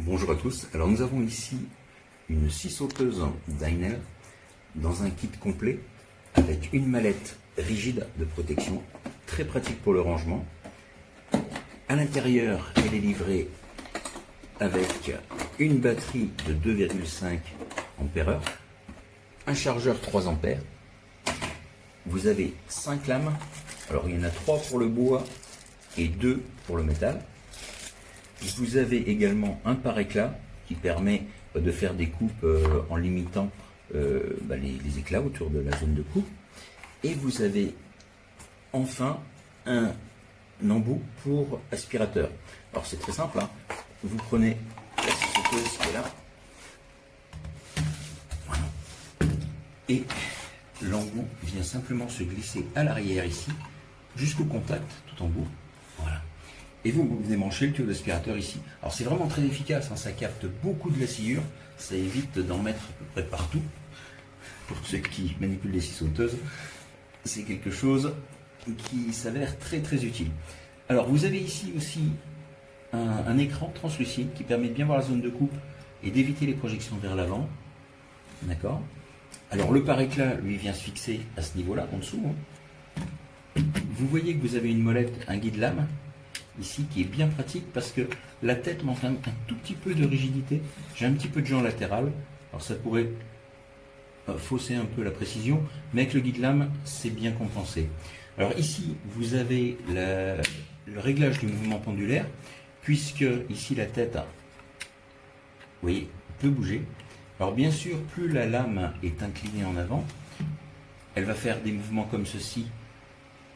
Bonjour à tous, alors nous avons ici une scie sauteuse d'Heinel dans un kit complet avec une mallette rigide de protection, très pratique pour le rangement. À l'intérieur, elle est livrée avec une batterie de 2,5 ampères, un chargeur 3 ampères. Vous avez 5 lames, alors il y en a 3 pour le bois et 2 pour le métal. Vous avez également un pare-éclat qui permet de faire des coupes en limitant les éclats autour de la zone de coupe. Et vous avez enfin un embout pour aspirateur. Alors c'est très simple, hein. Vous prenez la scie sauteuse qui est là, voilà. Et l'embout vient simplement se glisser à l'arrière ici, jusqu'au contact, tout en bout. Voilà. Et vous démanchez le tuyau d'aspirateur ici. Alors c'est vraiment très efficace, hein, ça capte beaucoup de la sciure, ça évite d'en mettre à peu près partout. Pour ceux qui manipulent les scies sauteuses, c'est quelque chose qui s'avère très très utile. Alors vous avez ici aussi un écran translucide qui permet de bien voir la zone de coupe et d'éviter les projections vers l'avant. D'accord. Alors le pare-éclat, lui, vient se fixer à ce niveau-là, en dessous. Vous voyez que vous avez une molette, un guide lame, ici, qui est bien pratique parce que la tête manque un tout petit peu de rigidité. J'ai un petit peu de jambes latérales, alors ça pourrait fausser un peu la précision, mais avec le guide lame, c'est bien compensé. Alors ici, vous avez le réglage du mouvement pendulaire, puisque ici la tête, vous voyez, peut bouger. Alors bien sûr, plus la lame est inclinée en avant, elle va faire des mouvements comme ceci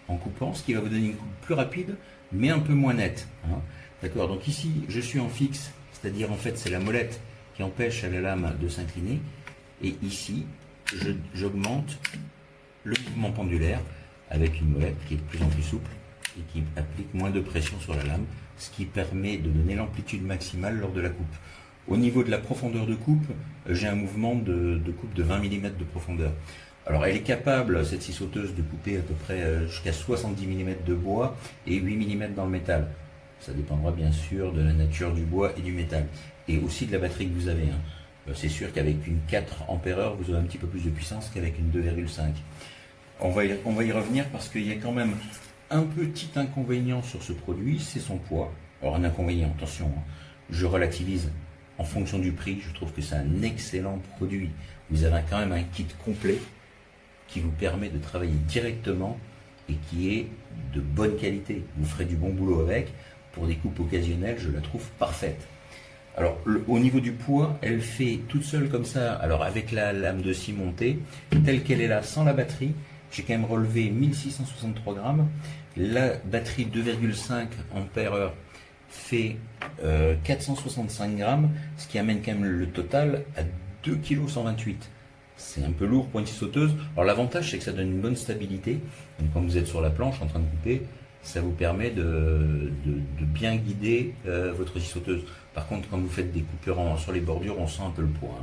en coupant, ce qui va vous donner une coupe plus rapide, mais un peu moins nette. Hein. D'accord, donc ici, je suis en fixe, c'est-à-dire en fait c'est la molette qui empêche à la lame de s'incliner, et ici, j'augmente le mouvement pendulaire avec une molette qui est de plus en plus souple et qui applique moins de pression sur la lame, ce qui permet de donner l'amplitude maximale lors de la coupe. Au niveau de la profondeur de coupe, j'ai un mouvement de coupe de 20 mm de profondeur. Alors elle est capable, cette scie sauteuse, de couper à peu près jusqu'à 70 mm de bois et 8 mm dans le métal. Ça dépendra bien sûr de la nature du bois et du métal. Et aussi de la batterie que vous avez. Hein. C'est sûr qu'avec une 4 ampères, vous aurez un petit peu plus de puissance qu'avec une 2,5. On va y revenir parce qu'il y a quand même un petit inconvénient sur ce produit, c'est son poids. Alors un inconvénient, attention, hein, je relativise en fonction du prix, je trouve que c'est un excellent produit. Vous avez quand même un kit complet qui vous permet de travailler directement et qui est de bonne qualité. Vous ferez du bon boulot avec. Pour des coupes occasionnelles, je la trouve parfaite. Alors, au niveau du poids, elle fait toute seule comme ça, alors avec la lame de scie montée, telle qu'elle est là, sans la batterie, j'ai quand même relevé 1663 grammes. La batterie 2,5 ampères fait 465 grammes, ce qui amène quand même le total à 2,128 kg. C'est un peu lourd pour une scie sauteuse. Alors l'avantage, c'est que ça donne une bonne stabilité. Donc, quand vous êtes sur la planche en train de couper, ça vous permet de bien guider votre scie sauteuse. Par contre, quand vous faites des coupures sur les bordures, on sent un peu le poids.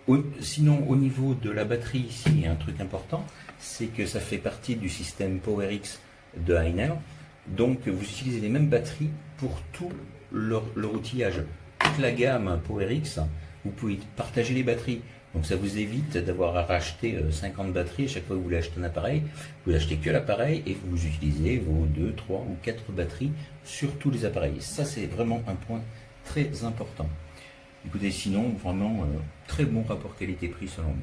Hein. Sinon, au niveau de la batterie, ici, il y a un truc important, c'est que ça fait partie du système PowerX de Heinel. Donc, vous utilisez les mêmes batteries pour tout leur outillage. Toute la gamme PowerX, vous pouvez partager les batteries. Donc ça vous évite d'avoir à racheter 50 batteries à chaque fois que vous voulez acheter un appareil. Vous n'achetez que l'appareil et vous utilisez vos 2, 3 ou 4 batteries sur tous les appareils. Ça, c'est vraiment un point très important. Écoutez, sinon, vraiment, très bon rapport qualité-prix selon moi.